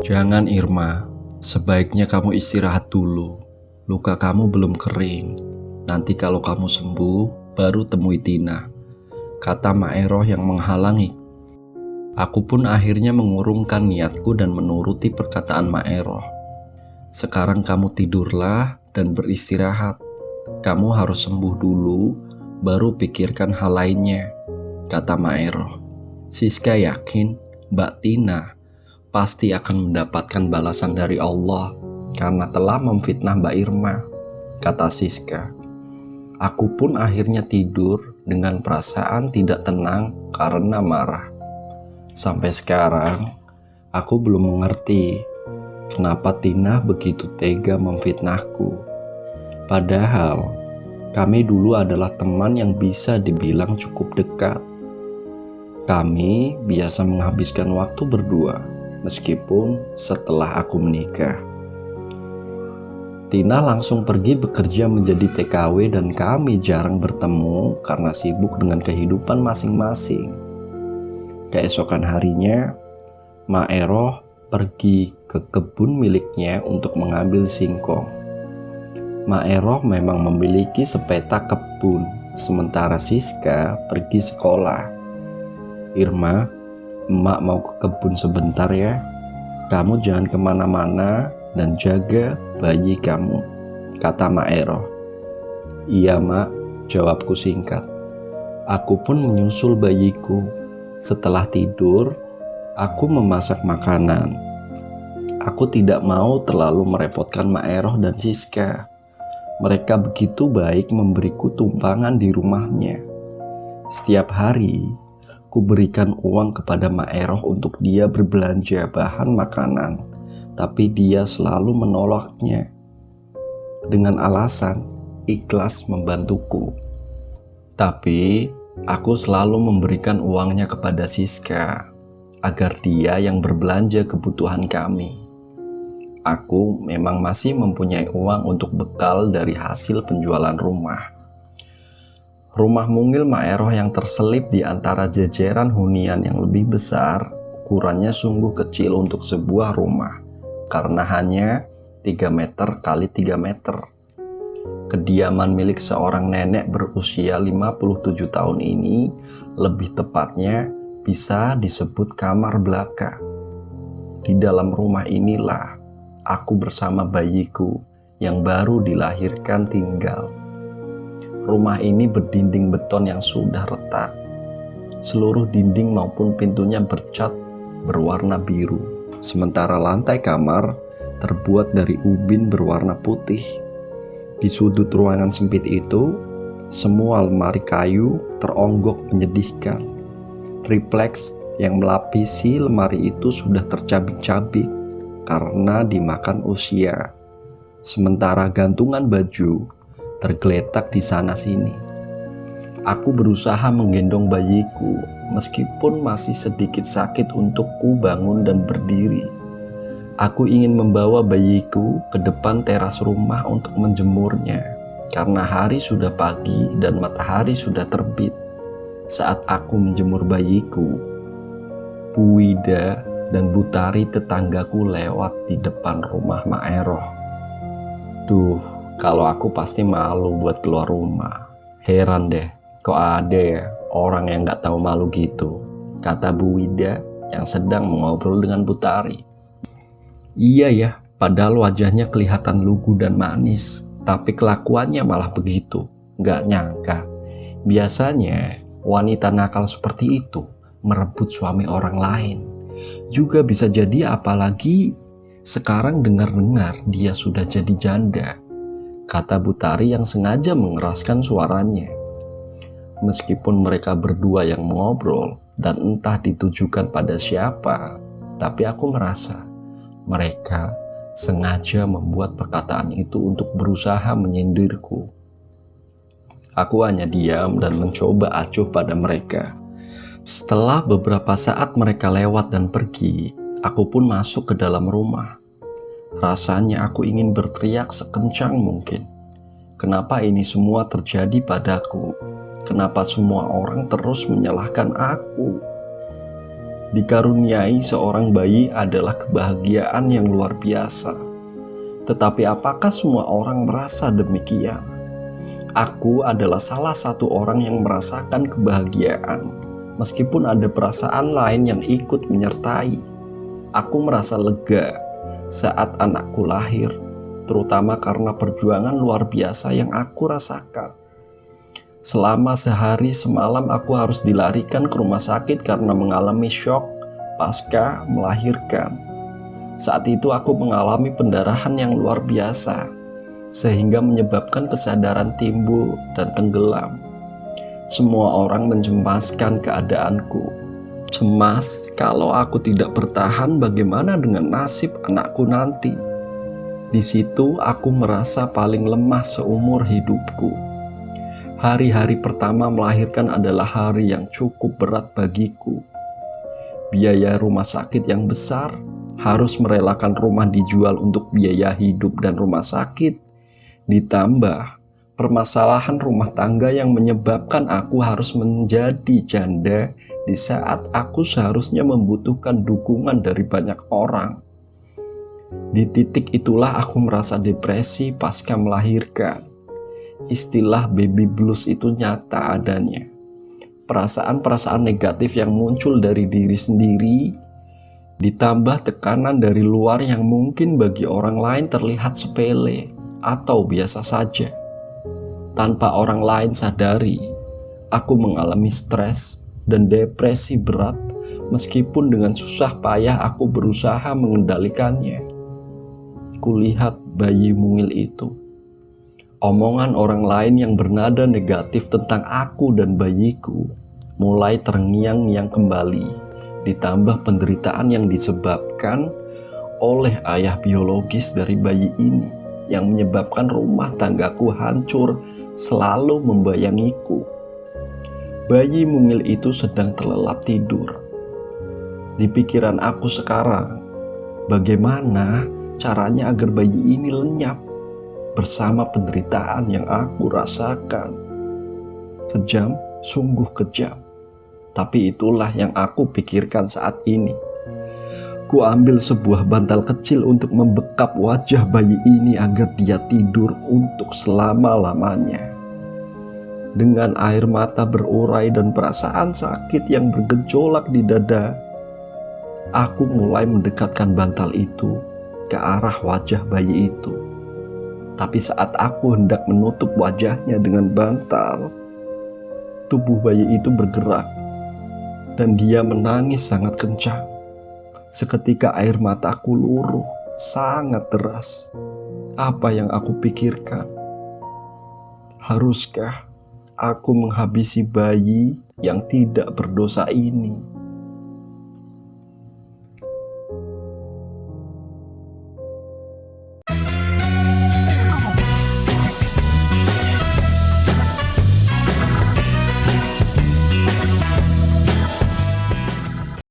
Jangan Irma, sebaiknya kamu istirahat dulu. Luka kamu belum kering. Nanti kalau kamu sembuh, baru temui Tina, kata Maeroh yang menghalangi. Aku pun akhirnya mengurungkan niatku dan menuruti perkataan Maeroh. Sekarang kamu tidurlah dan beristirahat. Kamu harus sembuh dulu, baru pikirkan hal lainnya, kata Maeroh. Siska yakin Mbak Tina pasti akan mendapatkan balasan dari Allah karena telah memfitnah Mbak Irma, kata Siska. Aku pun akhirnya tidur dengan perasaan tidak tenang karena marah. Sampai sekarang, aku belum mengerti kenapa Tina begitu tega memfitnahku. Padahal, kami dulu adalah teman yang bisa dibilang cukup dekat. Kami biasa menghabiskan waktu berdua, meskipun setelah aku menikah. Tina langsung pergi bekerja menjadi TKW dan kami jarang bertemu karena sibuk dengan kehidupan masing-masing. Keesokan harinya, Maeroh pergi ke kebun miliknya untuk mengambil singkong. Maeroh memang memiliki sepeta kebun, sementara Siska pergi sekolah. Irma, emak mau ke kebun sebentar ya. Kamu jangan kemana-mana dan jaga bayi kamu, kata Maeroh. Iya mak, jawabku singkat. Aku pun menyusul bayiku. Setelah tidur, aku memasak makanan. Aku tidak mau terlalu merepotkan Maeroh dan Siska. Mereka begitu baik memberiku tumpangan di rumahnya. Setiap hari, ku berikan uang kepada Maeroh untuk dia berbelanja bahan makanan, tapi dia selalu menolaknya dengan alasan ikhlas membantuku. Tapi aku selalu memberikan uangnya kepada Siska agar dia yang berbelanja kebutuhan kami. Aku memang masih mempunyai uang untuk bekal dari hasil penjualan rumah. Rumah mungil Maeroh yang terselip di antara jejeran hunian yang lebih besar, ukurannya sungguh kecil untuk sebuah rumah, karena hanya 3 meter kali 3 meter. Kediaman milik seorang nenek berusia 57 tahun ini, lebih tepatnya bisa disebut kamar belaka. Di dalam rumah inilah, aku bersama bayiku yang baru dilahirkan tinggal. Rumah ini berdinding beton yang sudah retak. Seluruh dinding maupun pintunya bercat berwarna biru. Sementara lantai kamar terbuat dari ubin berwarna putih. Di sudut ruangan sempit itu, semua lemari kayu teronggok menyedihkan. Triplex yang melapisi lemari itu sudah tercabik-cabik karena dimakan usia. Sementara gantungan baju tergeletak di sana-sini. Aku berusaha menggendong bayiku, meskipun masih sedikit sakit untukku bangun dan berdiri. Aku ingin membawa bayiku ke depan teras rumah untuk menjemurnya, karena hari sudah pagi dan matahari sudah terbit. Saat aku menjemur bayiku, Bu Wida dan Bu Tari tetanggaku lewat di depan rumah Maeroh. Duh, kalau aku pasti malu buat keluar rumah. Heran deh, kok ada ya orang yang gak tahu malu gitu, kata Bu Wida yang sedang mengobrol dengan Bu Tari. Iya ya, padahal wajahnya kelihatan lugu dan manis, tapi kelakuannya malah begitu. Gak nyangka, biasanya wanita nakal seperti itu merebut suami orang lain. Juga bisa jadi apalagi sekarang dengar-dengar dia sudah jadi janda, kata Bu Tari yang sengaja mengeraskan suaranya. Meskipun mereka berdua yang mengobrol dan entah ditujukan pada siapa, tapi aku merasa mereka sengaja membuat perkataan itu untuk berusaha menyindirku. Aku hanya diam dan mencoba acuh pada mereka. Setelah beberapa saat mereka lewat dan pergi, aku pun masuk ke dalam rumah. Rasanya aku ingin berteriak sekencang mungkin. Kenapa ini semua terjadi padaku? Kenapa semua orang terus menyalahkan aku? Dikaruniai seorang bayi adalah kebahagiaan yang luar biasa. Tetapi apakah semua orang merasa demikian? Aku adalah salah satu orang yang merasakan kebahagiaan, meskipun ada perasaan lain yang ikut menyertai. Aku merasa lega saat anakku lahir, terutama karena perjuangan luar biasa yang aku rasakan. Selama sehari semalam aku harus dilarikan ke rumah sakit karena mengalami syok pasca melahirkan. Saat itu aku mengalami pendarahan yang luar biasa, sehingga menyebabkan kesadaran timbul dan tenggelam. Semua orang mencemaskan keadaanku. Cemas kalau aku tidak bertahan, bagaimana dengan nasib anakku nanti? Di situ aku merasa paling lemah seumur hidupku. Hari-hari pertama melahirkan adalah hari yang cukup berat bagiku. Biaya rumah sakit yang besar, harus merelakan rumah dijual untuk biaya hidup dan rumah sakit, ditambah permasalahan rumah tangga yang menyebabkan aku harus menjadi janda di saat aku seharusnya membutuhkan dukungan dari banyak orang. Di titik itulah aku merasa depresi pasca melahirkan. Istilah baby blues itu nyata adanya. Perasaan-perasaan negatif yang muncul dari diri sendiri, ditambah tekanan dari luar yang mungkin bagi orang lain terlihat sepele atau biasa saja. Tanpa orang lain sadari, aku mengalami stres dan depresi berat, meskipun dengan susah payah aku berusaha mengendalikannya. Kulihat bayi mungil itu. Omongan orang lain yang bernada negatif tentang aku dan bayiku mulai terngiang-ngiang kembali, ditambah penderitaan yang disebabkan oleh ayah biologis dari bayi ini yang menyebabkan rumah tanggaku hancur selalu membayangiku. Bayi mungil itu sedang terlelap tidur. Di pikiran aku sekarang, bagaimana caranya agar bayi ini lenyap bersama penderitaan yang aku rasakan. Kejam, sungguh kejam. Tapi itulah yang aku pikirkan saat ini. Ku ambil sebuah bantal kecil untuk membekap wajah bayi ini agar dia tidur untuk selama-lamanya. Dengan air mata berurai dan perasaan sakit yang bergejolak di dada, aku mulai mendekatkan bantal itu ke arah wajah bayi itu. Tapi saat aku hendak menutup wajahnya dengan bantal, tubuh bayi itu bergerak dan dia menangis sangat kencang. Seketika air mataku luruh sangat deras. Apa yang aku pikirkan? Haruskah aku menghabisi bayi yang tidak berdosa ini?